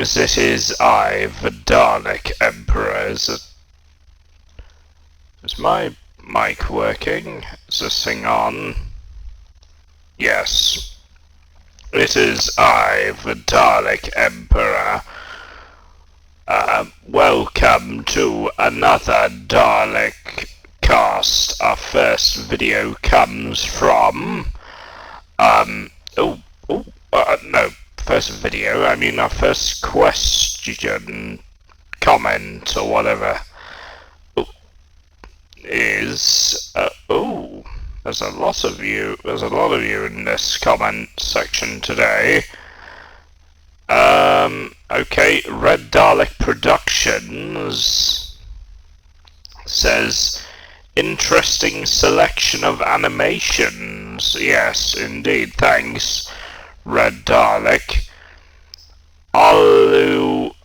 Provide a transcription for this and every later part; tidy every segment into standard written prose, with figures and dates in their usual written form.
greetings, it is I, the Dalek Emperor. Is my mic working? Is this thing on? Yes. It is I, the Dalek Emperor. Welcome to another Dalekcast. Our first video comes from, first video, I mean our first question, comment, or whatever, is, there's a lot of you in this comment section today. Okay, Red Dalek Productions says, interesting selection of animations. Yes, indeed, thanks, Red Dalek.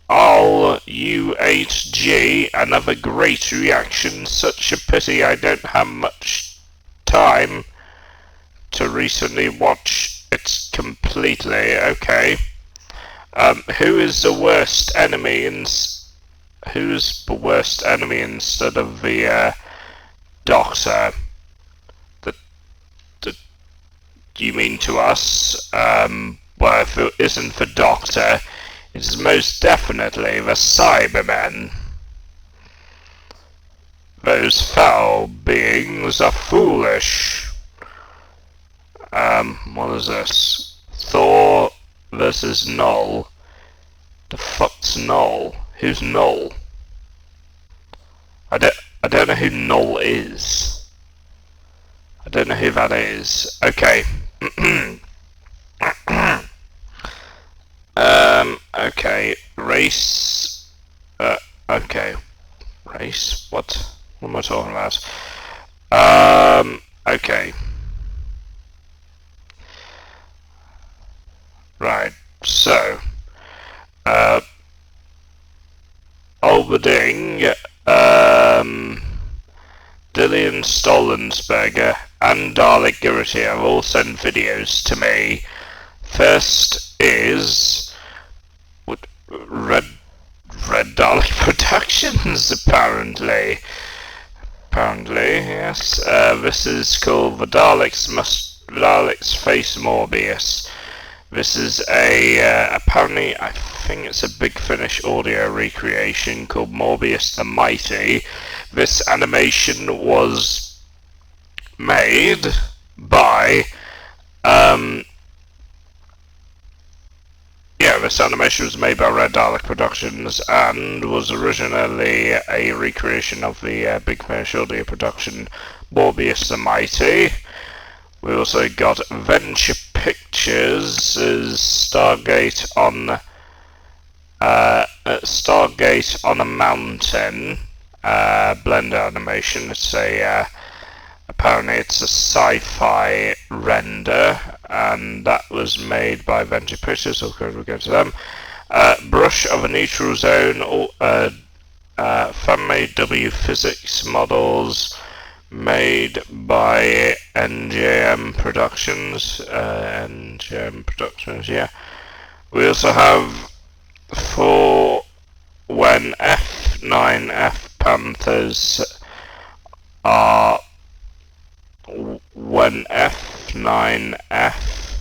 U8G, another great reaction. Such a pity I don't have much time to recently watch it completely. Okay. Who's the worst enemy instead of the Doctor? You mean to us? Well, if it isn't the Doctor, it is most definitely the Cybermen. Those foul beings are foolish. What is this? Thor versus Null. The fuck's Null? Who's Null? I don't know who Null is. I don't know who that is. Okay. Okay. Race. Okay. Race? What am I talking about? Okay. Right, so, Alberding, Dillian Stollensberger, and Dalek Gurity have all sent videos to me. First is Red Dalek Productions, apparently. Yes. This is called The Daleks Face Morbius. This is apparently, I think it's a Big Finish audio recreation called Morbius the Mighty. This animation was made by, Red Dalek Productions and was originally a recreation of the Big Finish audio production Morbius the Mighty. We also got Venture Pictures' Stargate on a Mountain, Blender animation. It's apparently it's a sci-fi render, and that was made by Venture Pictures. We'll go to them. Brush of a Neutral Zone, fan-made W physics models, made by NJM Productions, yeah. We also have for when F9F Panthers when F9F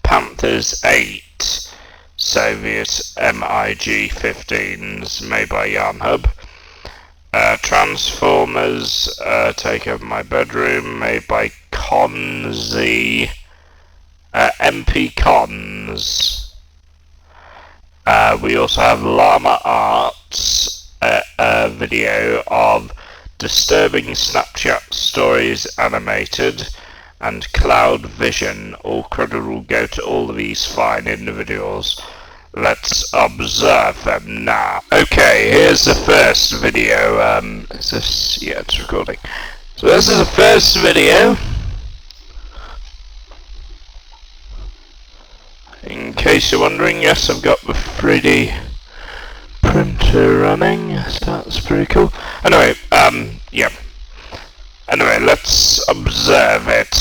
Panthers 8 Soviet MiG-15s made by Yarnhub. Transformers, Take Over My Bedroom, made by Conzi, MP Cons. We also have Llama Arts, a video of Disturbing Snapchat Stories Animated, and Cloud Vision. All credit will go to all of these fine individuals. Let's observe them now. Okay, here's the first video. Is this? Yeah, it's recording. So this is the first video. In case you're wondering, yes, I've got the 3D printer running. So that's pretty cool. Anyway, yeah. Anyway, let's observe it.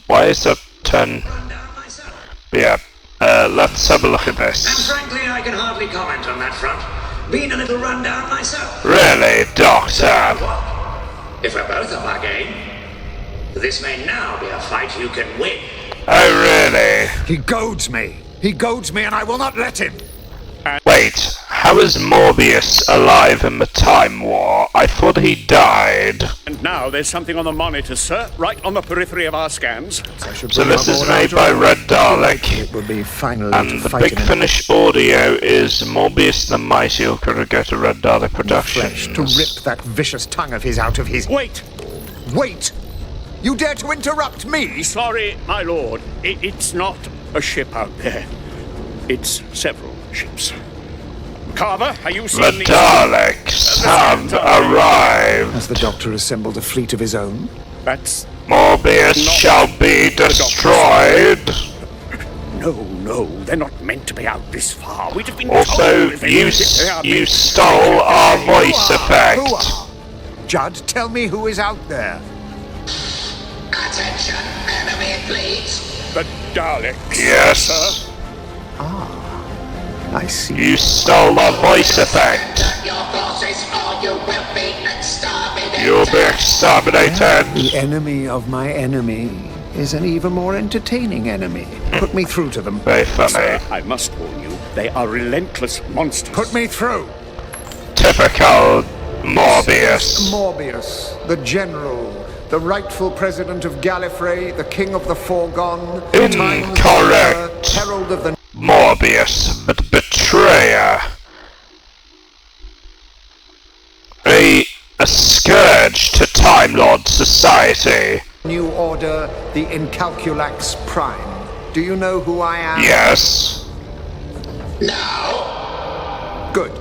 Why is that turn? But yeah, let's have a look at And this. frankly, I can hardly comment on that front. Been a little run down myself. Really, Doctor? What? If we're both up our game, this may now be a fight you can win. Oh, really? He goads me. He goads me and I will not let him. Wait, how is Morbius alive in the Time War? I thought he died. And now there's something on the monitor, sir, right on the periphery of our scans. So this is made by Red Dalek. It would be finally And to the fight Big him in Finish audio is Morbius the Mighty, who could go to Red Dalek flesh to Productions. rip that vicious tongue of his out of his... Wait! Wait! You dare to interrupt me? Sorry, my lord. It's not a ship out there. It's several ships. Carver, are you seeing The these? Daleks have arrived. Has the Doctor assembled a fleet of his own? That's... Morbius Not shall be destroyed. No, they're not meant to be out this far. We'd have been Also, told if they you stole our voice Who effect. are? Judd, tell me who is out there. Attention, enemy fleet. The Daleks, Yes. sir. I see. You stole our voice effect. Your forces or you will be exterminated. You'll be exterminated. The enemy of my enemy is an even more entertaining enemy. Put me through to them. Very funny. I must warn you, they are relentless monsters. Put me through. Typical Morbius. Morbius, the general, the rightful president of Gallifrey, the king of the foregone, Incorrect. herald of the... Morbius, but betrayer. A scourge to Time Lord society. New Order, the Incalculax Prime. Do you know who I am? Yes. No. Good.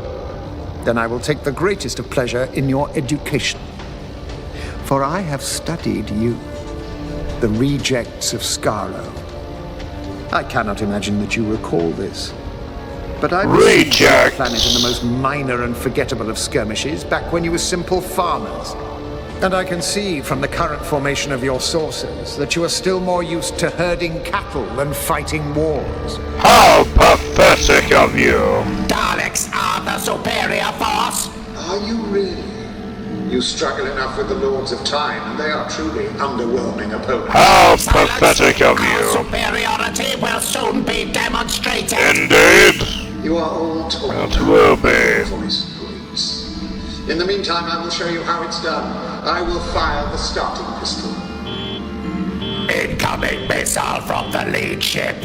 Then I will take the greatest of pleasure in your education. For I have studied you, the rejects of Skaro. I cannot imagine that you recall this. But I was on the planet in the most minor and forgettable of skirmishes back when you were simple farmers. And I can see from the current formation of your sources that you are still more used to herding cattle than fighting wars. How pathetic of you. Daleks are the superior force. Are you really? You struggle enough with the Lords of Time, and they are truly underwhelming opponents. How pathetic of Our you. superiority will soon be demonstrated. Indeed. You are all told. It will be. Voice grace. In the meantime, I will show you how it's done. I will fire the starting pistol. Incoming missile from the lead ship.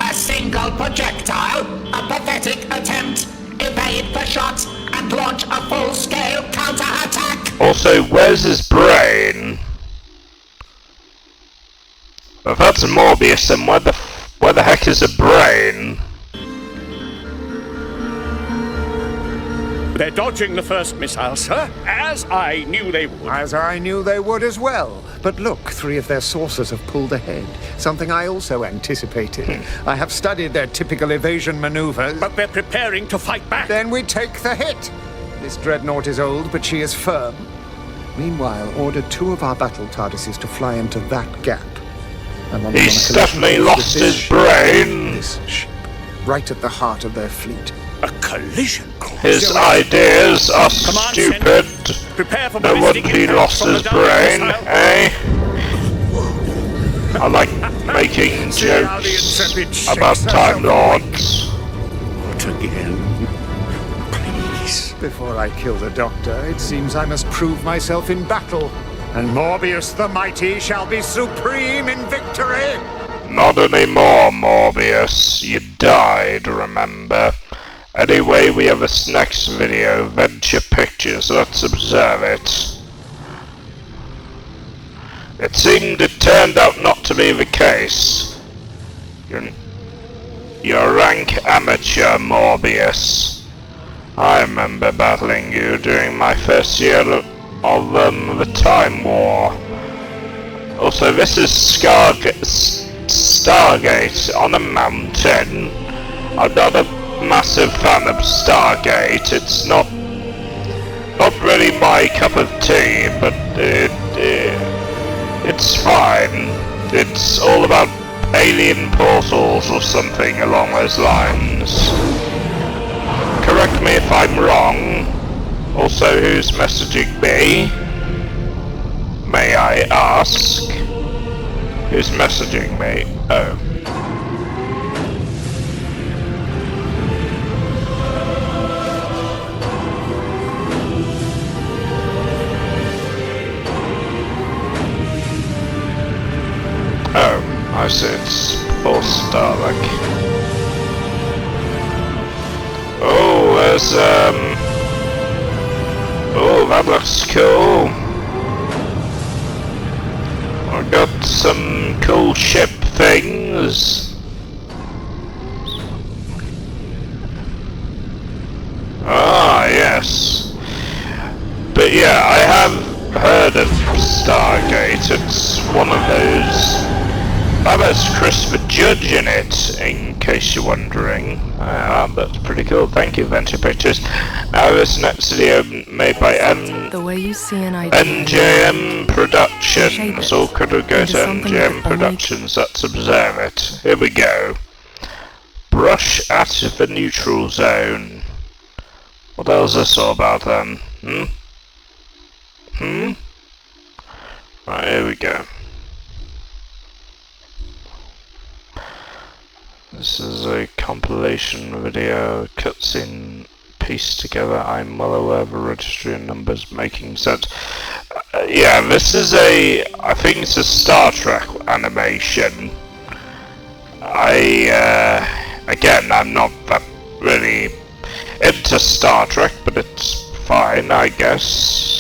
A single projectile, a pathetic attempt. Evade the shots and launch a full-scale counterattack. Also, where's his brain? If that's Morbius, then where the heck is a brain? They're dodging the first missile, sir, as I knew they would. As I knew they would as well. But look, 3 of their sources have pulled ahead. Something I also anticipated. I have studied their typical evasion maneuvers. But they're preparing to fight back. Then we take the hit. This dreadnought is old, but she is firm. Meanwhile, order 2 of our battle TARDISes to fly into that gap. I want them on a He's collision definitely course lost with this his ship. brain. This ship, right at the heart of their fleet. A collision course. His ideas are Come on, stupid. Prepare for No ballistic wonder he impact lost from his the Dalek brain, missile. eh? I like making See how the jokes Intrepid shakes about herself Time awake. Lords. What again? Please. Before I kill the Doctor, it seems I must prove myself in battle. And Morbius the Mighty shall be supreme in victory! Not anymore, Morbius. You died, remember? Anyway, we have this next video, Venture Pictures. Let's observe it. It seemed it turned out not to be the case. You're a rank amateur, Morbius. I remember battling you during my first year of the Time War. Also, this is Stargate on a mountain. I'm not a massive fan of Stargate. It's not really my cup of tea, but it's fine. It's all about alien portals or something along those lines. Correct me if I'm wrong. Also, who's messaging me? May I ask? Who's messaging me? Oh. Oh, I see, it's Force Dalek. Oh, there's, oh, that looks cool. I got some cool ship things. Ah, yes. But yeah, I have heard of Stargate. It's one of those... That has Christopher Judge in it, in case you're wondering. That's pretty cool. Thank you, Venture Pictures. Now this next video made by The way you see an idea, NJM Productions. shape it Or could we go into to something NJM that only- Productions? Let's observe it. Here we go. Brush at the neutral zone. What else is this all about then? Right, here we go. This is a compilation video, cutscene pieced together. I'm well aware of the registry and numbers making sense. Yeah, this is I think it's a Star Trek animation. Again, I'm not that really into Star Trek, but it's fine, I guess.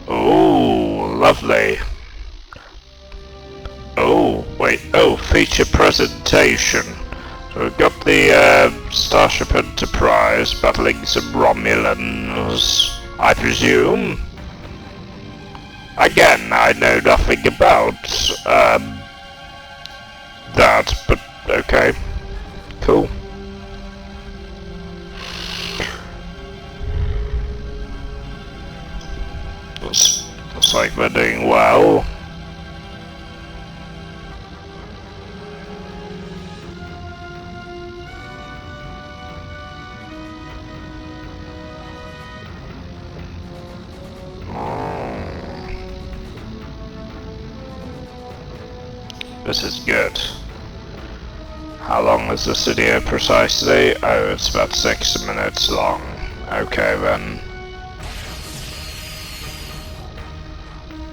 Oh, lovely. Oh, wait. Oh, feature presentation. So we've got the Starship Enterprise battling some Romulans, I presume. Again, I know nothing about that, but okay. Cool. Looks like they're doing well. This is good. How long is this video precisely? Oh, it's about 6 minutes long. Okay then.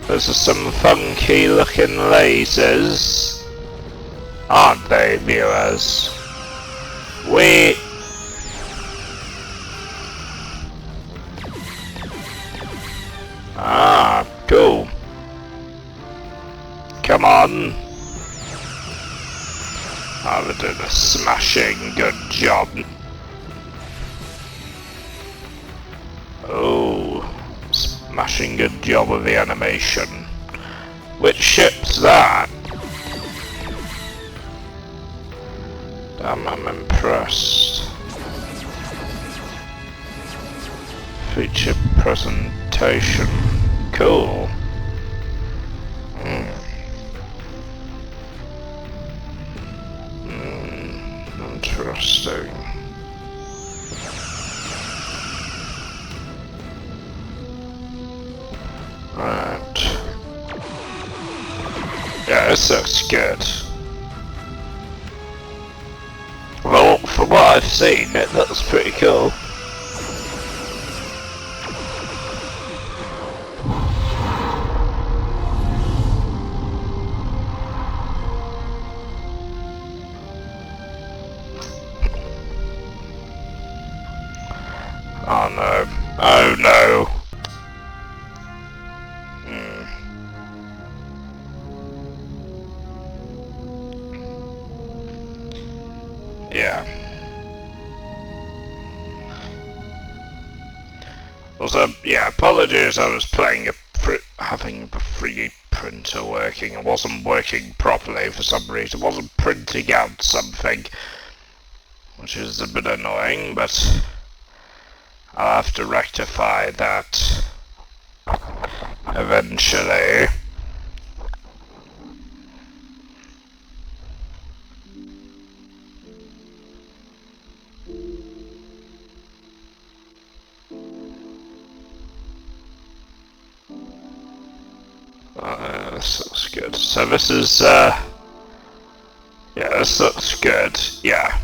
Those are some funky looking lasers, aren't they, viewers? Ah, cool. Come on. Oh, they did a smashing good job. Oh, smashing good job of the animation. Which ship's that? Damn, I'm impressed. Feature presentation. Cool. Interesting. Right. Yeah, this looks good. Well, from what I've seen, it looks pretty cool. Oh no. Oh no. Yeah. Also, yeah, apologies, I was playing having the 3D printer working. It wasn't working properly for some reason. It wasn't printing out something, which is a bit annoying, but I'll have to rectify that eventually. This looks good. So this is, yeah, this looks good, yeah.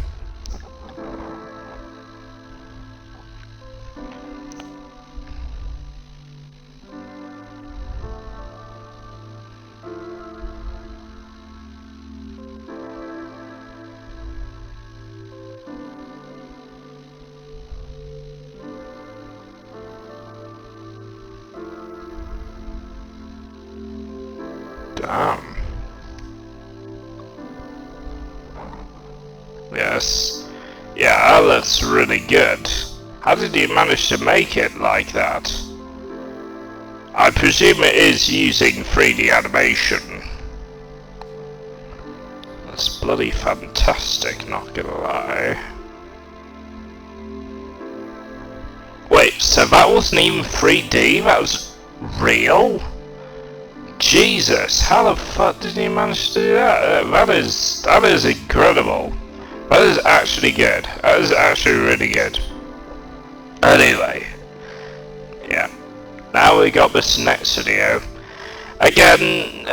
Damn. Yes. Yeah, that's really good. How did you manage to make it like that? I presume it is using 3D animation. That's bloody fantastic, not gonna lie. Wait, so that wasn't even 3D? That was real? Jesus, how the fuck did he manage to do that? That is incredible. That is actually good. That is actually really good. Anyway, yeah. Now we got this next video. Again,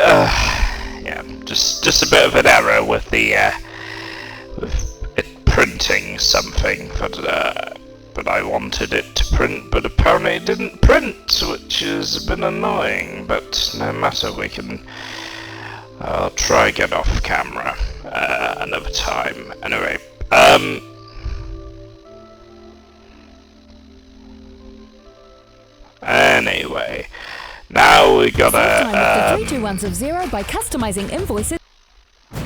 yeah, just a bit of an error with the with it printing something, but I wanted it to print, but apparently it didn't print, which is a bit annoying, but no matter, I'll try get off camera another time. Anyway, now we gotta 3 2 1 0 by customizing invoices.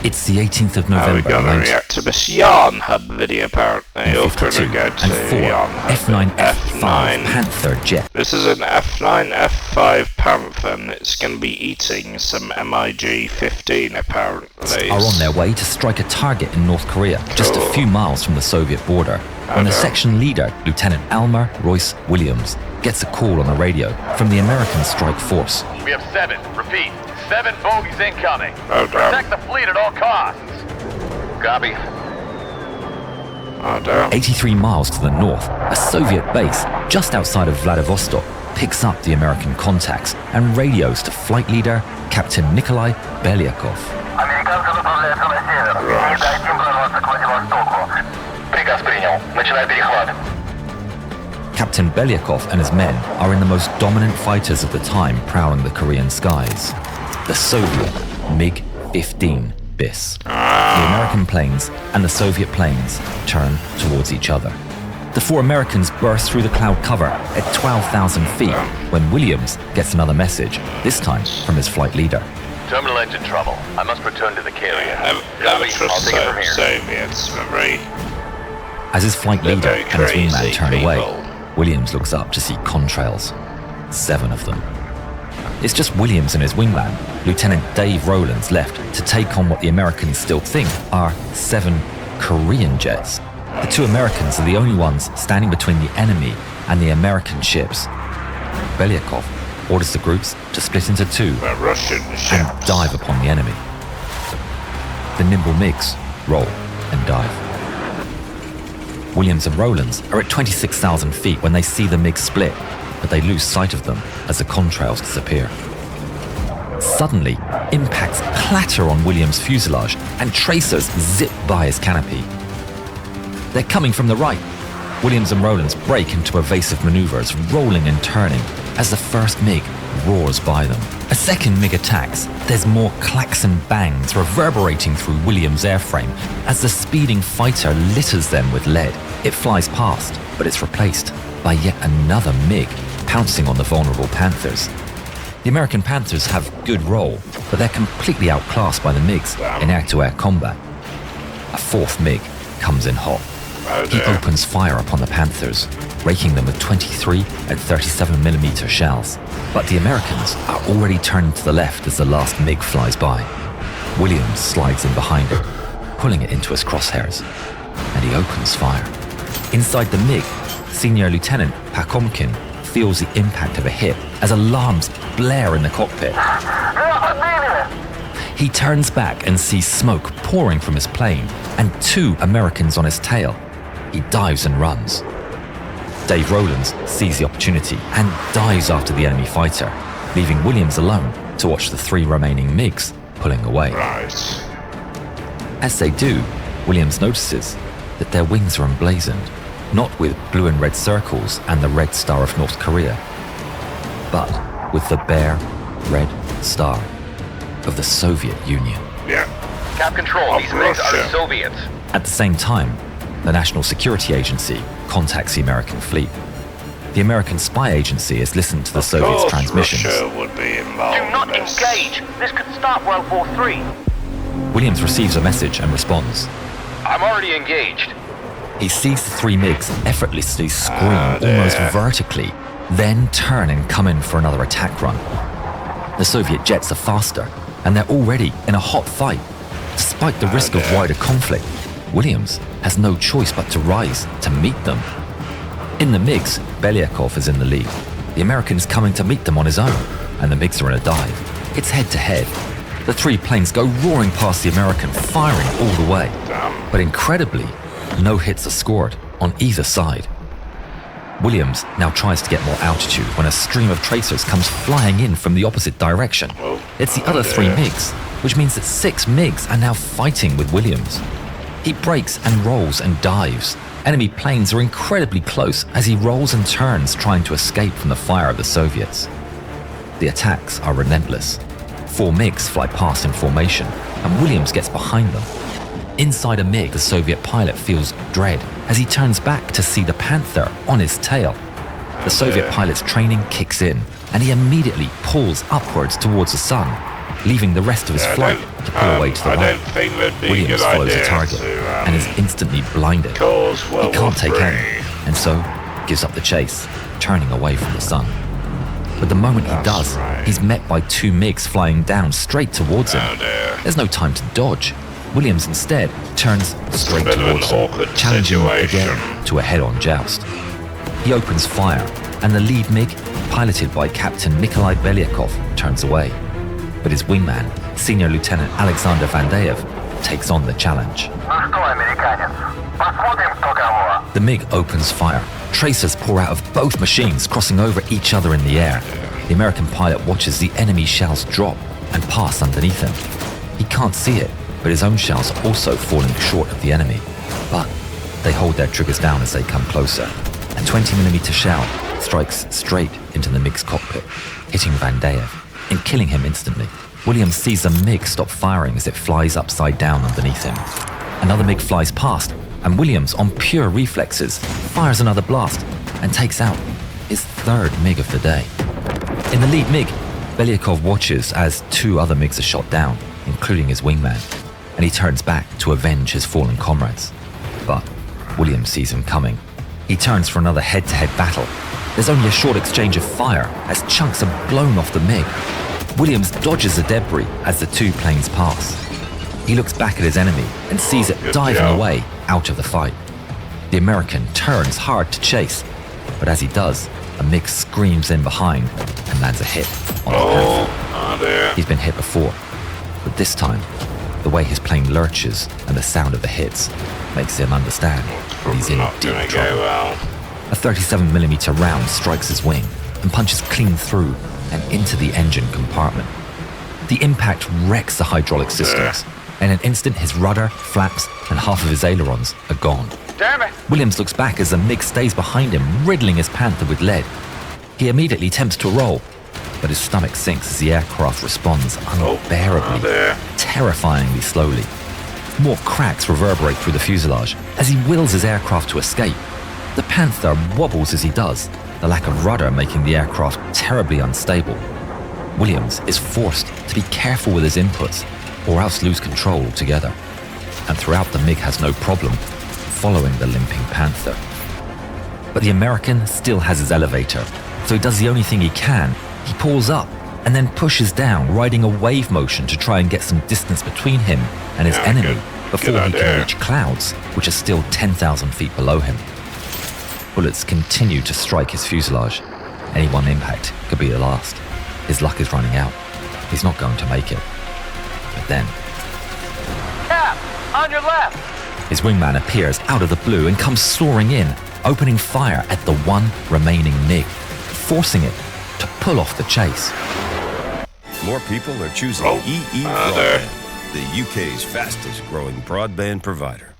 It's the 18th of November. We gotta react to this Yarn Hub video apparently. You're gonna go to Yarn Hub. F9 F5 Panther jet. This is an F9 F5 Panther, and it's gonna be eating some MiG-15 apparently. Are on their way to strike a target in North Korea, just a few miles from the Soviet border, when the section leader, Lieutenant Almer Royce Williams, gets a call on the radio from the American strike force. We have 7, repeat, 7 bogies incoming. Oh, damn. Protect the fleet at all costs. Copy. Oh, damn. 83 miles to the north, a Soviet base just outside of Vladivostok picks up the American contacts and radios to flight leader Captain Nikolai Belyakov. Приказ принял. Начинай перехват. Captain Belyakov and his men are in the most dominant fighters of the time prowling the Korean skies. The Soviet MiG-15 BIS. The American planes and the Soviet planes turn towards each other. The 4 Americans burst through the cloud cover at 12,000 feet when Williams gets another message, this time from his flight leader. Terminal engine trouble. I must return to the carrier. Never Copy. trust I'll take it from here. Soviets, very... As his flight They're leader very and his wingman crazy turn people. away, Williams looks up to see contrails. 7 of them. It's just Williams and his wingman, Lieutenant Dave Rowlands, left to take on what the Americans still think are 7 Korean jets. The 2 Americans are the only ones standing between the enemy and the American ships. Belyakov orders the groups to split into 2 The Russian and ships. dive upon the enemy. The nimble MiGs roll and dive. Williams and Rowlands are at 26,000 feet when they see the MiG split, but they lose sight of them as the contrails disappear. Suddenly, impacts clatter on Williams' fuselage and tracers zip by his canopy. They're coming from the right. Williams and Rowlands break into evasive maneuvers, rolling and turning as the first MiG roars by them. A second MiG attacks. There's more clacks and bangs reverberating through Williams' airframe as the speeding fighter litters them with lead. It flies past, but it's replaced by yet another MiG pouncing on the vulnerable Panthers. The American Panthers have good roll, but they're completely outclassed by the MiGs in air-to-air combat. A 4th MiG comes in hot. He opens fire upon the Panthers, raking them with 23 and 37mm shells. But the Americans are already turning to the left as the last MiG flies by. Williams slides in behind it, pulling it into his crosshairs, and he opens fire. Inside the MiG, Senior Lieutenant Pakomkin feels the impact of a hit as alarms blare in the cockpit. He turns back and sees smoke pouring from his plane and 2 Americans on his tail. He dives and runs. Dave Rowlands sees the opportunity and dives after the enemy fighter, leaving Williams alone to watch the 3 remaining MiGs pulling away. Right. As they do, Williams notices that their wings are emblazoned, not with blue and red circles and the Red Star of North Korea, but with the bare red star of the Soviet Union. Yeah. Cap Control, these MiGs are Soviets. At the same time, the National Security Agency contacts the American fleet. The American spy agency has listened to the Soviets' transmissions. Russia would be involved. Do not engage. This could start World War III. Williams receives a message and responds. I'm already engaged. He sees the 3 MiGs effortlessly scream almost vertically, then turn and come in for another attack run. The Soviet jets are faster, and they're already in a hot fight. Despite the risk of wider conflict, Williams has no choice but to rise to meet them. In the MiGs, Belyakov is in the lead. The American's coming to meet them on his own, and the MiGs are in a dive. It's head-to-head. The 3 planes go roaring past the American, firing all the way. But incredibly, no hits are scored on either side. Williams now tries to get more altitude when a stream of tracers comes flying in from the opposite direction. It's the other 3 MiGs, which means that 6 MiGs are now fighting with Williams. He brakes and rolls and dives. Enemy planes are incredibly close as he rolls and turns trying to escape from the fire of the Soviets. The attacks are relentless. 4 MiGs fly past in formation, and Williams gets behind them. Inside a MiG, the Soviet pilot feels dread as he turns back to see the Panther on his tail. The Soviet pilot's training kicks in, and he immediately pulls upwards towards the sun, leaving the rest of his flight to pull away to the right. Williams follows the target and is instantly blinded. He can't take aim, and so gives up the chase, turning away from the sun. But the moment he does, he's met by 2 MiGs flying down straight towards him. There's no time to dodge. Williams instead turns straight towards him, challenging him again to a head-on joust. He opens fire, and the lead MiG, piloted by Captain Nikolai Belyakov, turns away. But his wingman, Senior Lieutenant Alexander Vandeyev, takes on the challenge. The MiG opens fire. Tracers pour out of both machines, crossing over each other in the air. The American pilot watches the enemy shells drop and pass underneath him. He can't see it, but his own shells are also falling short of the enemy. But they hold their triggers down as they come closer. A 20mm shell strikes straight into the MiG's cockpit, hitting Vandeyev and killing him instantly. Williams sees the MiG stop firing as it flies upside down underneath him. Another MiG flies past, and Williams, on pure reflexes, fires another blast and takes out his 3rd MiG of the day. In the lead MiG, Belyakov watches as 2 other MiGs are shot down, including his wingman, and he turns back to avenge his fallen comrades. But Williams sees him coming. He turns for another head-to-head battle. There's only a short exchange of fire as chunks are blown off the MiG. Williams dodges the debris as the 2 planes pass. He looks back at his enemy and sees it diving away out of the fight. The American turns hard to chase, but as he does, a MiG screams in behind and lands a hit on the Panther. He's been hit before, but this time, the way his plane lurches and the sound of the hits makes him understand that he's in deep trouble. A 37mm round strikes his wing and punches clean through and into the engine compartment. The impact wrecks the hydraulic systems. In an instant, his rudder, flaps, and half of his ailerons are gone. Damn it! Williams looks back as the MiG stays behind him, riddling his Panther with lead. He immediately attempts to roll, but his stomach sinks as the aircraft responds unbearably, terrifyingly slowly. More cracks reverberate through the fuselage as he wills his aircraft to escape. The Panther wobbles as he does, the lack of rudder making the aircraft terribly unstable. Williams is forced to be careful with his inputs, or else lose control altogether. And throughout, the MiG has no problem, following the limping Panther. But the American still has his elevator, so he does the only thing he can. He pulls up and then pushes down, riding a wave motion to try and get some distance between him and his enemy before he can reach clouds, which are still 10,000 feet below him. Bullets continue to strike his fuselage. Any one impact could be the last. His luck is running out. He's not going to make it. But then... Cap! On your left! His wingman appears out of the blue and comes soaring in, opening fire at the one remaining MiG, forcing it to pull off the chase. More people are choosing EE Broadband, the UK's fastest growing broadband provider.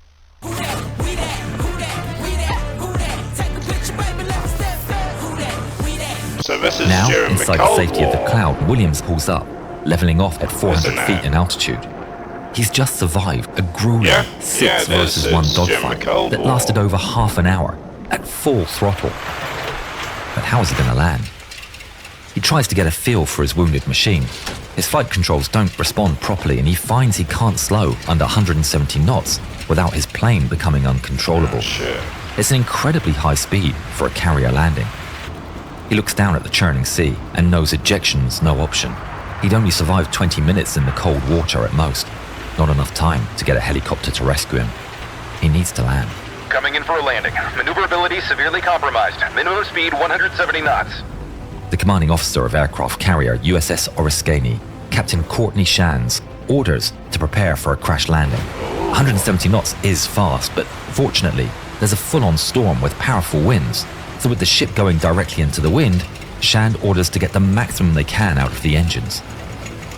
So this is now, during inside the the Cold safety War. of the cloud, Williams pulls up, leveling off at 400 feet in altitude. He's just survived a grueling 6 versus 1 dogfight that lasted over half an hour at full throttle. But how is he going to land? He tries to get a feel for his wounded machine. His flight controls don't respond properly, and he finds he can't slow under 170 knots without his plane becoming uncontrollable. It's an incredibly high speed for a carrier landing. He looks down at the churning sea and knows ejection's no option. He'd only survived 20 minutes in the cold water at most. Not enough time to get a helicopter to rescue him. He needs to land. Coming in for a landing. Maneuverability severely compromised. Minimum speed 170 knots. The commanding officer of aircraft carrier USS Oriskany, Captain Courtney Shands, orders to prepare for a crash landing. 170 knots is fast, but fortunately, there's a full-on storm with powerful winds. So with the ship going directly into the wind, Shand orders to get the maximum they can out of the engines.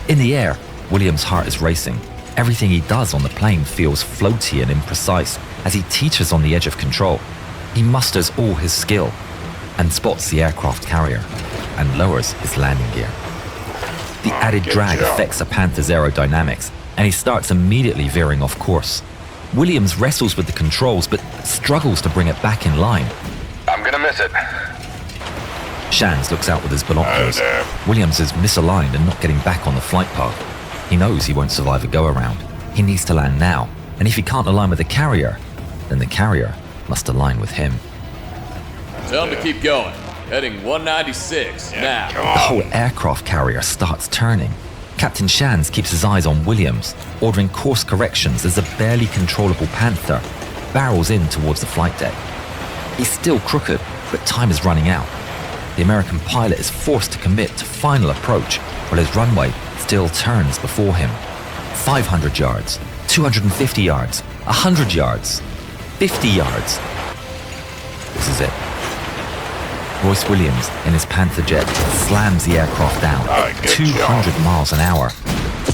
In the air, Williams' heart is racing. Everything he does on the plane feels floaty and imprecise as he teeters on the edge of control. He musters all his skill and spots the aircraft carrier and lowers his landing gear. The added drag affects the Panther's aerodynamics, and he starts immediately veering off course. Williams wrestles with the controls but struggles to bring it back in line. I'm gonna miss it. Shands looks out with his binoculars. Williams is misaligned and not getting back on the flight path. He knows he won't survive a go-around. He needs to land now, and if he can't align with the carrier, then the carrier must align with him. Tell him to keep going. Heading 196 now. The whole aircraft carrier starts turning. Captain Shands keeps his eyes on Williams, ordering course corrections as the barely controllable Panther barrels in towards the flight deck. He's still crooked, but time is running out. The American pilot is forced to commit to final approach while his runway still turns before him. 500 yards, 250 yards, 100 yards, 50 yards. This is it. Royce Williams, in his Panther jet, slams the aircraft down at 200 miles an hour.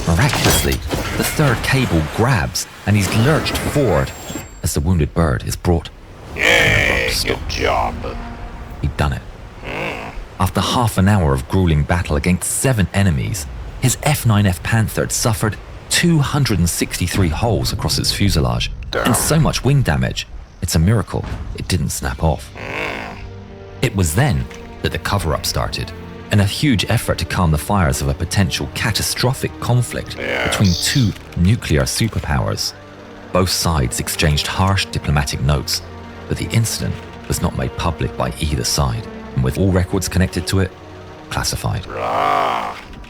Miraculously, the third cable grabs and he's lurched forward as the wounded bird is brought. Yay, good job. He'd done it. After half an hour of grueling battle against 7 enemies, his F-9F Panther had suffered 263 holes across its fuselage and so much wing damage, it's a miracle it didn't snap off. It was then that the cover-up started, and a huge effort to calm the fires of a potential catastrophic conflict between 2 nuclear superpowers. Both sides exchanged harsh diplomatic notes, but the incident was not made public by either side, and with all records connected to it, classified.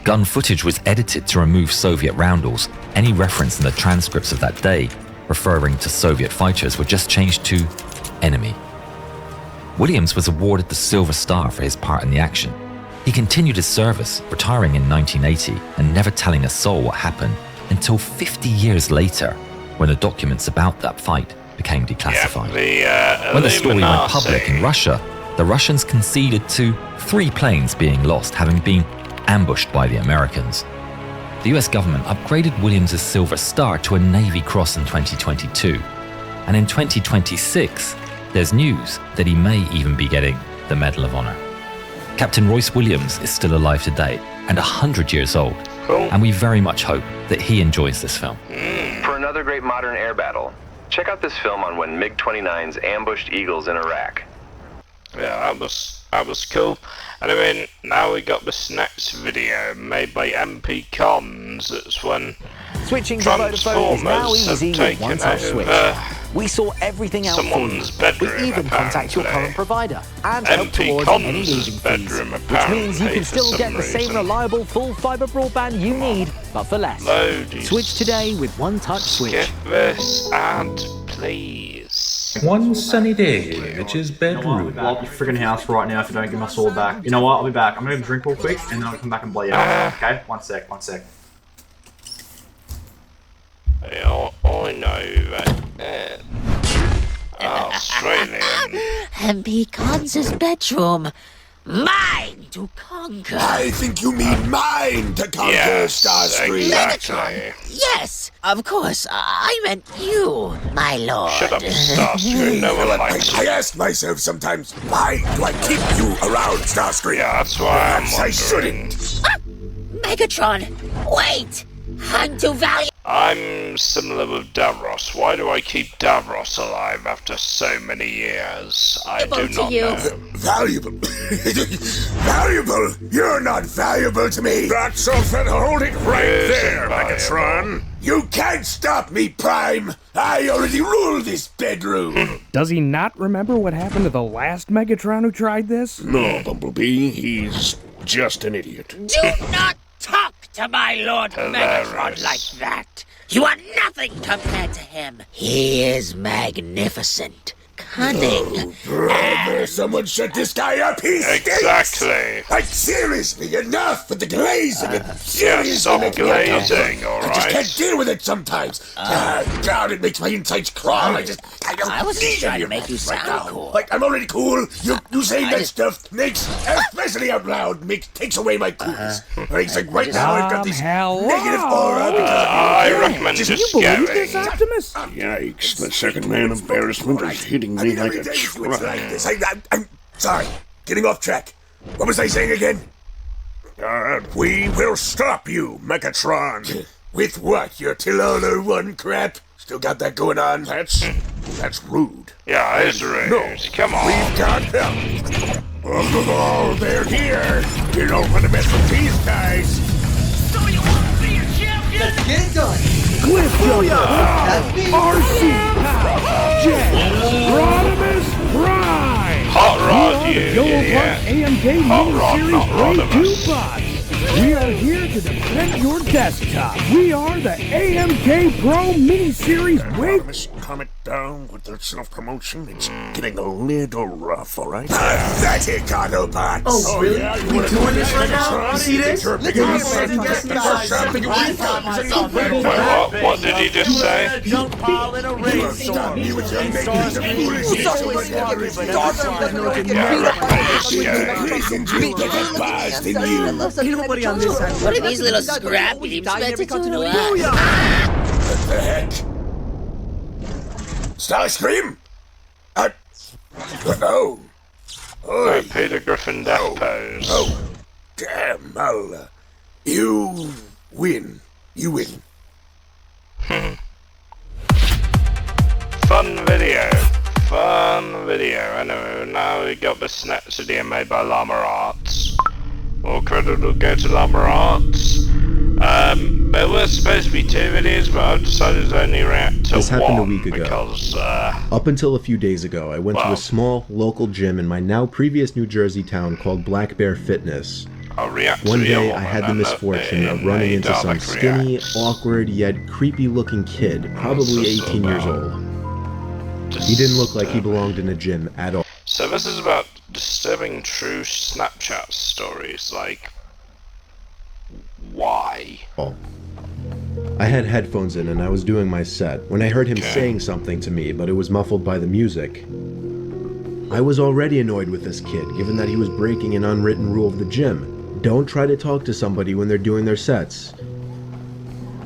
Gun footage was edited to remove Soviet roundels. Any reference in the transcripts of that day referring to Soviet fighters were just changed to enemy. Williams was awarded the Silver Star for his part in the action. He continued his service, retiring in 1980 and never telling a soul what happened until 50 years later, when the documents about that fight became declassified. When the story went public in Russia, the Russians conceded to 3 planes being lost, having been ambushed by the Americans. The US government upgraded Williams' Silver Star to a Navy Cross in 2022, and in 2026, there's news that he may even be getting the Medal of Honor. Captain Royce Williams is still alive today and 100 years old, and we very much hope that he enjoys this film. For another great modern air battle, check out this film on when MiG-29s ambushed Eagles in Iraq. Yeah, that was cool. And I mean, now we got this next video made by MP Cons. It's when Switching to Vodafone is now Transformers have easy with taken one-touch switch. over We saw everything out Someone's for you. bedroom, We even contact your current provider and help towards any moving fees, which means you can still get the same reliable full fibre broadband you need, but for less. Switch today with One Touch Switch. Skip this ad, please. One sunny day, Mitch's bedroom. Blow up your friggin' house right now if you don't give my sword back. You know what? I'll be back. I'm gonna drink real quick and then I'll come back and blow you up. Okay? One sec. I know that. Australian. MP Cons' bedroom. Mine to conquer. I think you mean mine to conquer, Starscream. Exactly. Yes, of course. I meant you, my lord. Shut up, Starscream. No one likes you. I ask myself sometimes, why do I keep you around, Starscream? Yeah, that's why I'm wondering. I shouldn't. Megatron, wait! I'm too valuable. I'm similar with Davros. Why do I keep Davros alive after so many years? I do not know. Valuable? Valuable? You're not valuable to me. That's something. Hold it right there, Megatron. You can't stop me, Prime. I already rule this bedroom. Does he not remember what happened to the last Megatron who tried this? No, Bumblebee. He's just an idiot. Do not talk to my Lord Megatron like that. You are nothing compared to him. He is magnificent, cunning. Brother, someone shut this guy up. He stinks. Exactly. Like, seriously, enough with the glazing. Yes, stop glazing, alright. I just can't deal with it sometimes. God, it makes my insides crawl. I was just trying to make you sound cool. Like, I'm already cool. You saying that stuff makes, especially out loud, takes away my coolness. It's like right now I've got this negative aura because I recommend just going. This, Optimus? Yikes, the second-man embarrassment is hitting me like a truck. I'm sorry, getting off track. What was I saying again? We will stop you, Megatron. With what, your Tilolo 1 crap? Still got that going on? That's rude. Yeah, it's rude. No, come on. We've got help. Oh, they're here. You don't want to mess with these guys. So you want to be a champion? Let's get it done. Cliff Jumper, RC Pow, Jet, Rodimus Prime. Hot Rod, you idiot. AMK miniseries Grade 2 bots. We are here to defend your desktop. We are the AMK Pro miniseries Wave. Calm it down with the self-promotion. It's getting a little rough, all right? Pathetic Autobots. Oh, really? Yeah, We doing this right now? You see this? What did he just say? Jump pile in a rainstorm. You with your makers of foolishness. What are these little scrap heaps meant to do to us? What the heck? Starscream? Oh. Oi. Peter Griffin death pose. Oh. Damn, you win. You win. Fun video. Anyway, now we got the Snatch video made by Llama Arts. All credit will go to Llama Arts. There were supposed to be 2 videos, but I've decided to only react to this happened one a week ago. Because, up until a few days ago, I went to a small local gym in my now previous New Jersey town called Black Bear Fitness. I'll react One to day I had the misfortune of running into some skinny, awkward, yet creepy-looking kid, probably 18 years old. He didn't look like he belonged in a gym at all. So this is about disturbing true Snapchat stories, like, why? I had headphones in and I was doing my set when I heard him saying something to me, but it was muffled by the music. I was already annoyed with this kid, given that he was breaking an unwritten rule of the gym. Don't try to talk to somebody when they're doing their sets.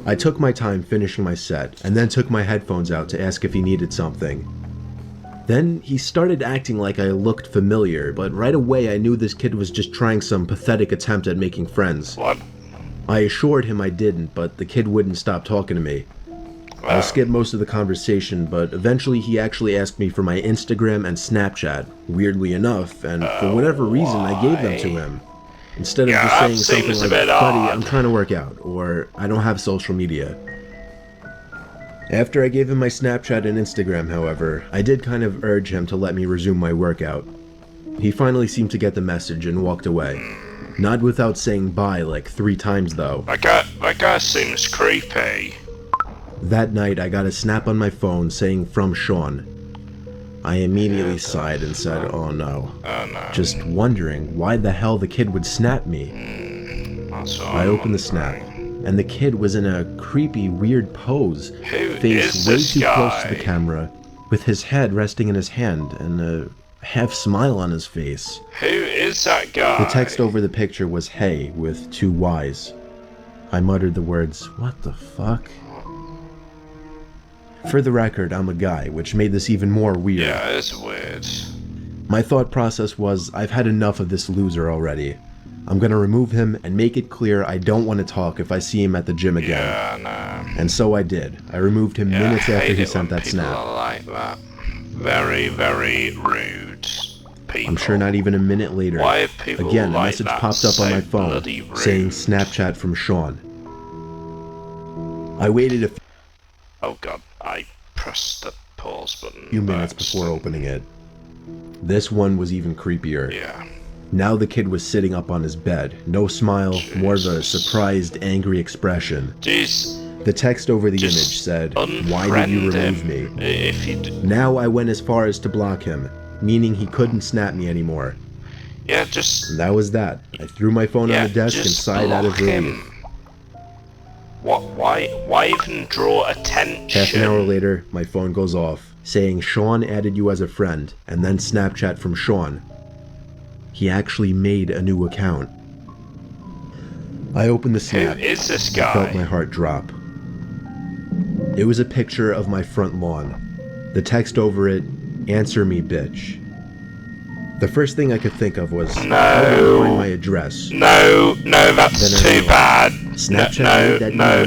I took my time finishing my set, and then took my headphones out to ask if he needed something. Then he started acting like I looked familiar, but right away I knew this kid was just trying some pathetic attempt at making friends. What? I assured him I didn't, but the kid wouldn't stop talking to me. I skipped most of the conversation, but eventually he actually asked me for my Instagram and Snapchat, weirdly enough, and for whatever reason I gave them to him. Instead of just saying something like, buddy, I'm trying to work out, or I don't have social media. After I gave him my Snapchat and Instagram, however, I did kind of urge him to let me resume my workout. He finally seemed to get the message and walked away. Not without saying bye like 3 times though. That guy seems creepy. That night I got a snap on my phone saying from Sean. I immediately sighed and said, oh no. Just wondering why the hell the kid would snap me. I opened the snap, and the kid was in a creepy, weird pose, face way too close to the camera, with his head resting in his hand and a half smile on his face. Who is that guy? The text over the picture was hey with 2 Y's. I muttered the words, what the fuck? For the record, I'm a guy, which made this even more weird. Yeah, it's weird. My thought process was, I've had enough of this loser already. I'm gonna remove him and make it clear I don't want to talk if I see him at the gym again. Yeah, no. And so I did. I removed him minutes after he sent that snap. Are like that. Very, very rude people. I'm sure not even a minute later, again, a message popped up on my phone saying Snapchat from Sean. I waited a Oh god, I pressed the pause button. few minutes before opening it. This one was even creepier. Yeah. Now the kid was sitting up on his bed. No smile, more of a surprised, angry expression. Jeez. The text over the image said, why did you remove me? If you Now I went as far as to block him, meaning he couldn't snap me anymore. Yeah, just... And that was that. I threw my phone on the desk and sighed out of relief. Why even draw attention? Half an hour later, my phone goes off, saying Sean added you as a friend, and then Snapchat from Sean. He actually made a new account. I opened the snap. Who is this guy? I felt my heart drop. It was a picture of my front lawn. The text over it, answer me, bitch. The first thing I could think of was, how do I find my address? No, that's too bad. Snapchat No,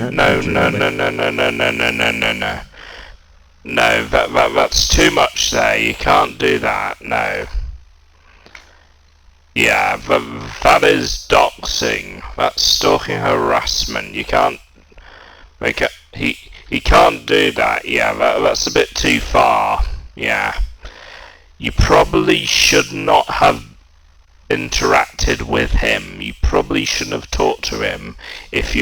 that's too much there. You can't do that, no. Yeah, that is doxing. That's stalking harassment. You can't make it. He can't do that. Yeah, that's a bit too far. Yeah, you probably should not have interacted with him. You probably shouldn't have talked to him. If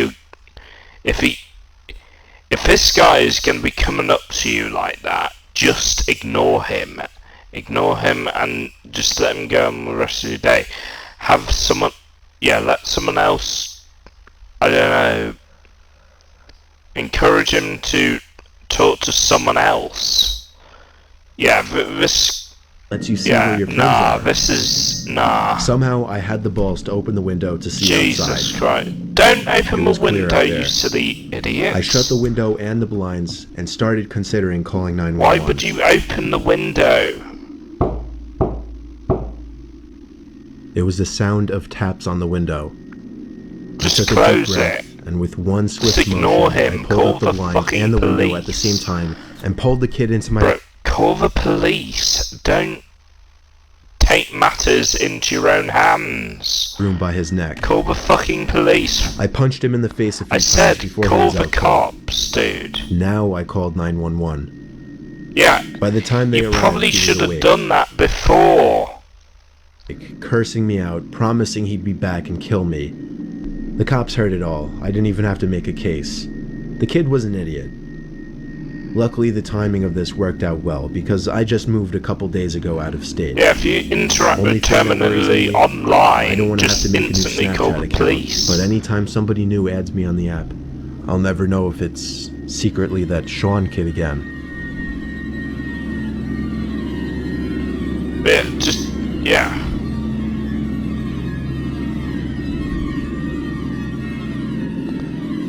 this guy is going to be coming up to you like that, just ignore him. Ignore him and just let him go on the rest of your day. Have someone, let someone else, I don't know, encourage him to talk to someone else. Yeah, this... lets you see where your friends are. This is... Nah. Somehow I had the balls to open the window to see outside. Jesus Christ. Don't open the window, you silly idiot. I shut the window and the blinds and started considering calling 911. Why would you open the window? It was the sound of taps on the window. Just close it. And with one swift ignore motion, him. I pulled up the blind and the window at the same time and pulled the kid into my... Bro, call the police. Don't take matters into your own hands. Room by his neck. Call the fucking police. I punched him in the face a few times before call he was the out cops, dude. Now I called 911. Yeah. By the time they arrived, probably he was should have awake, done that before. cursing me out, promising he'd be back and kill me. The cops heard it all. I didn't even have to make a case. The kid was an idiot. Luckily, the timing of this worked out well, because I just moved a couple days ago out of state. Yeah, if you interact with terminally online, I don't want to have to make a new instantly call Snapchat the account, police. but anytime somebody new adds me on the app, I'll never know if it's secretly that Sean kid again. Yeah.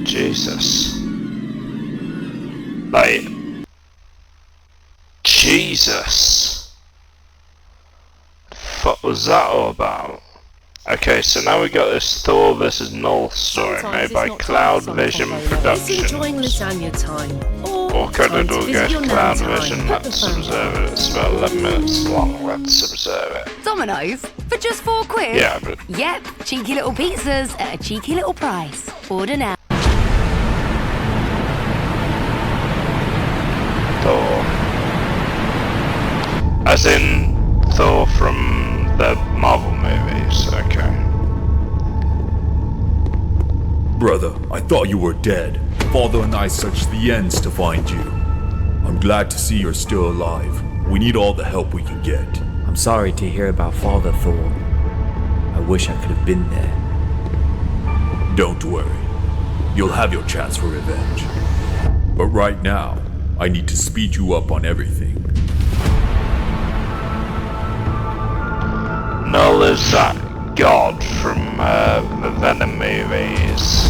Jesus. Like, Jesus. What was that all about? Okay, so now we got this Thor vs. Null story made by Cloud Vision Productions. Enjoying lasagna time. Or credit will go to Cloud Vision. Let's observe it. It's about 11 minutes long. Let's observe it. Domino's for just £4. Yeah, but... Yep, cheeky little pizzas at a cheeky little price. Order now. As in Thor from the Marvel movies, okay. Brother, I thought you were dead. Father and I searched the ends to find you. I'm glad to see you're still alive. We need all the help we can get. I'm sorry to hear about Father Thor. I wish I could have been there. Don't worry. You'll have your chance for revenge. But right now, I need to speed you up on everything. Null is that god from the Venom movies.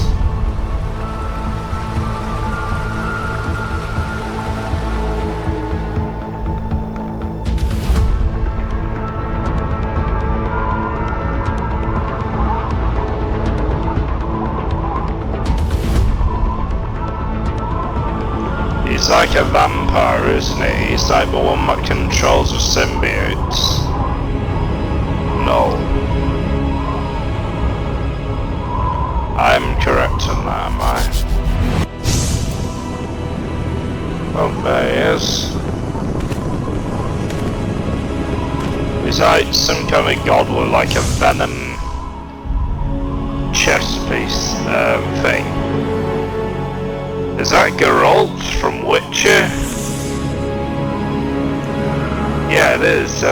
He's like a vampire, isn't he? He's like the one that controls the symbiotes. No. I'm correct in that, am I? Oh, there he is. He's like some kind of god with like a venom chest piece thing. Is that Geralt from Witcher? Yeah, it is.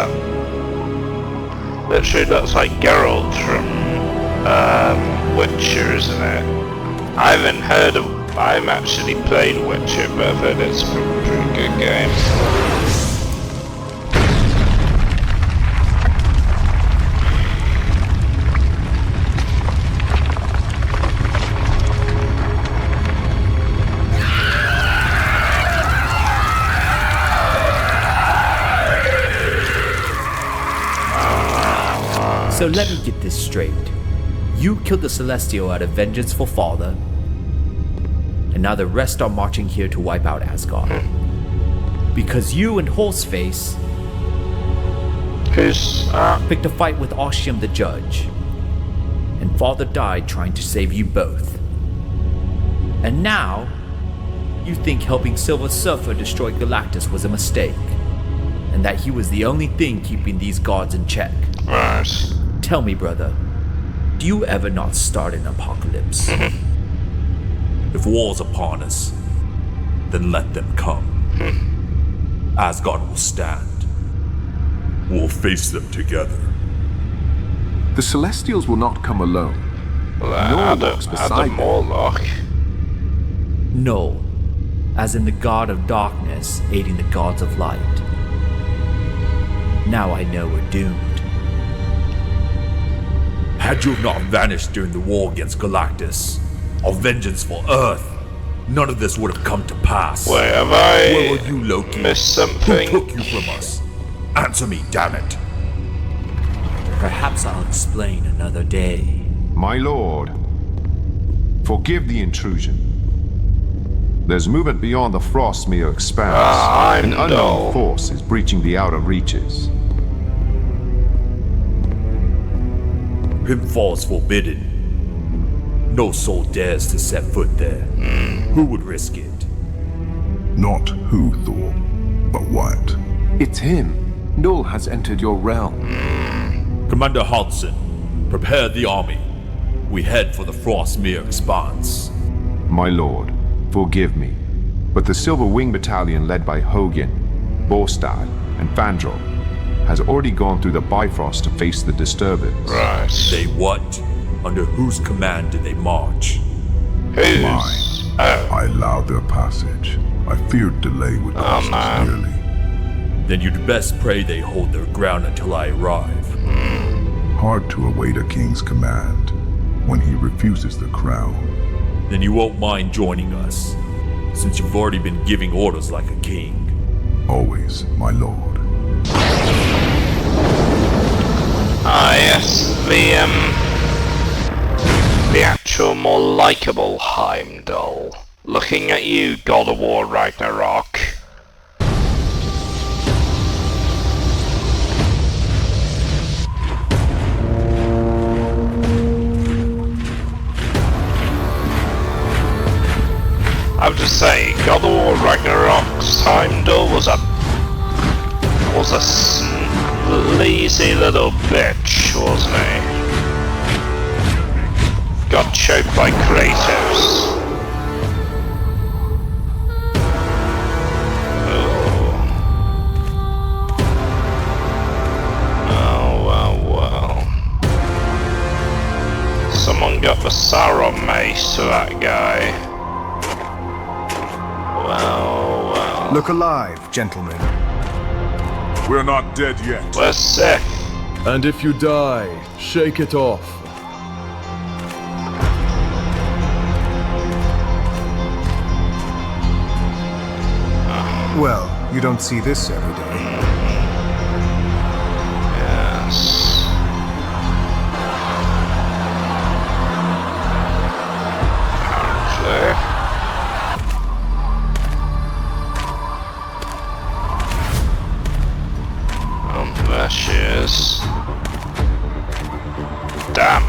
Literally looks like Geralt from Witcher, isn't it? I haven't actually played Witcher, but I've heard it's a pretty good game. So let me get this straight. You killed the Celestial out of vengeance for Father, and now the rest are marching here to wipe out Asgard. Because you and Horseface picked a fight with Ossium the Judge, and Father died trying to save you both. And now, you think helping Silver Surfer destroy Galactus was a mistake, and that he was the only thing keeping these gods in check. Right. Tell me, brother, do you ever not start an apocalypse? If war's upon us, then let them come. Asgard will stand. We'll face them together. The Celestials will not come alone. Norlock's beside them. Morlock. No, as in the god of darkness aiding the gods of light. Now I know we're doomed. Had you not vanished during the war against Galactus, our vengeance for Earth, none of this would have come to pass. Wait, have Where were you, Loki? Missed something? Who took you from us? Answer me, damn it. Perhaps I'll explain another day. My lord, forgive the intrusion. There's movement beyond the Frostmere expanse. An unknown force is breaching the outer reaches. Pitfall's forbidden. No soul dares to set foot there. Who would risk it? Not who, Thor, but what? It's him. Null has entered your realm. Commander Hodson, prepare the army. We head for the Frostmere expanse. My lord, forgive me, but the Silver Wing Battalion led by Hogan, Borstad, and Fandral has already gone through the Bifrost to face the disturbance. Right. They what? Under whose command did they march? Mine. I allowed their passage. I feared delay would cost us dearly. Then you'd best pray they hold their ground until I arrive. Hard to await a king's command when he refuses the crown. Then you won't mind joining us, since you've already been giving orders like a king. Always, my lord. Ah, yes, the actual more likable Heimdall. Looking at you, God of War Ragnarok. I would just say, God of War Ragnarok's Heimdall was was a lazy little bitch, wasn't he? Got choked by Kratos. Someone got the Sauron mace to that guy. Well. Look alive, gentlemen. We're not dead yet. We're sick. And if you die, shake it off. Well, you don't see this every day. Yes. There she is. Damn.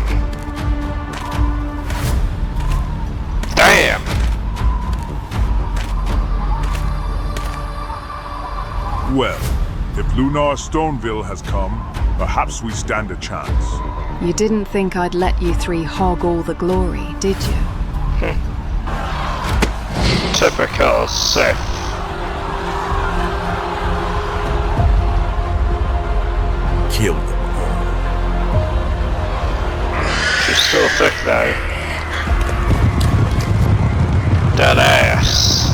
Damn. Well, if Lunar Stoneville has come, perhaps we stand a chance. You didn't think I'd let you three hog all the glory, did you? Typical Sith. Kill them all. She's still thick though. Dead ass.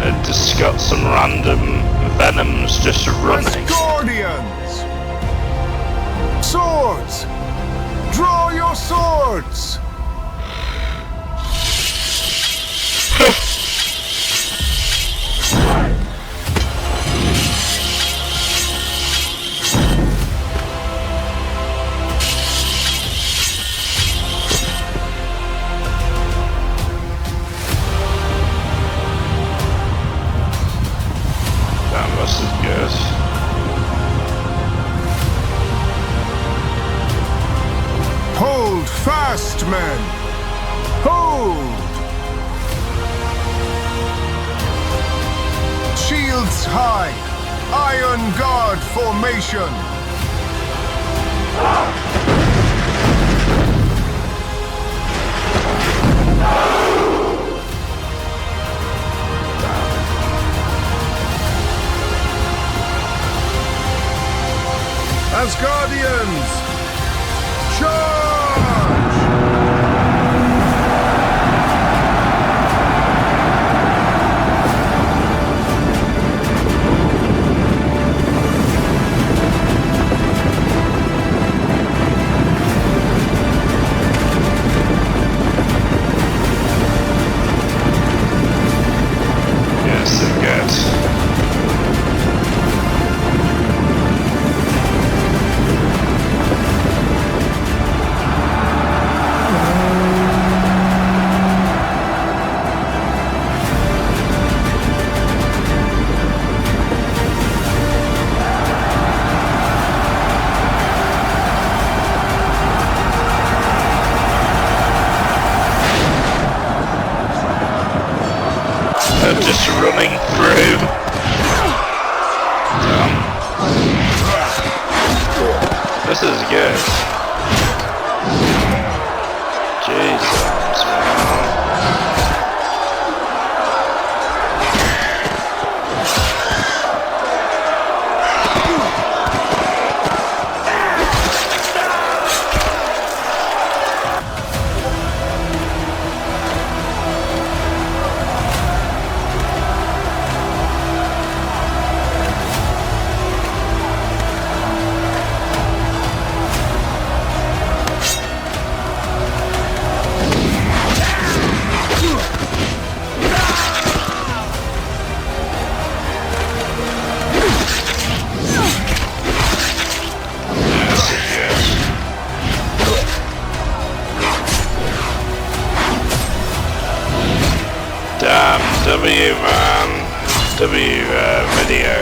It just got some random venoms just running. Guardians! Swords! Draw your swords! This is good. Hold fast, men! Hold! Shields high! Iron Guard formation! Asgardians! Charge! Yes, they're good. They're just running through. This is good. Jesus, man. Damn, W, man. W, video.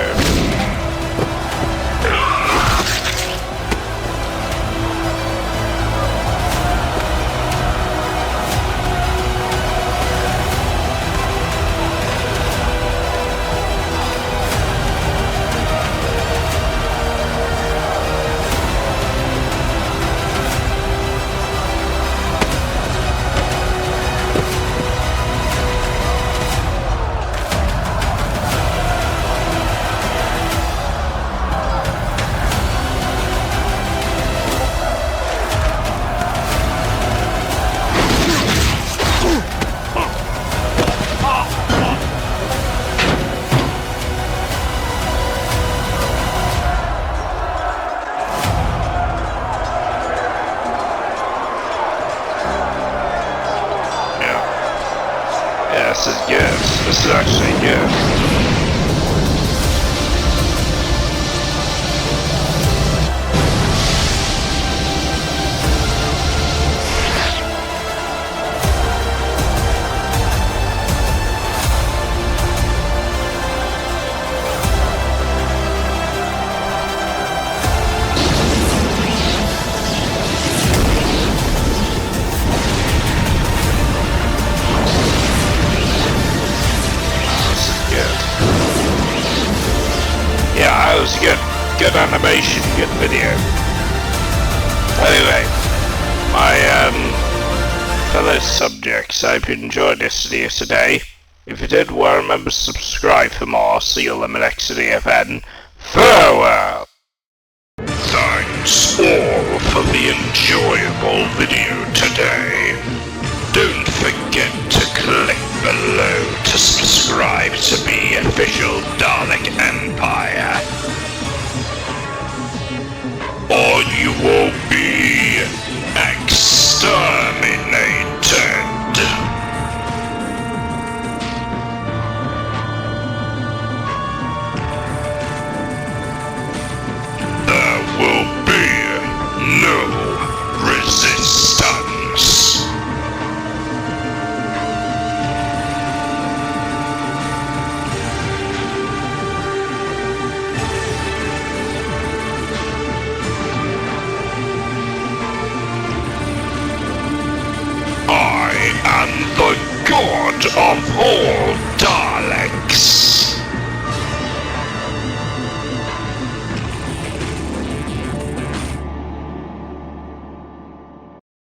This is actually good. Yeah, it was good animation, good video. Anyway, my fellow subjects, I hope you enjoyed this video today. If you did, well, remember to subscribe for more. See you on the next DFN. Farewell! Thanks all for the enjoyable video today. Don't forget to click below to subscribe to the official Dalek Empire, or you will be exterminated. There will be no resistance. I am the God of all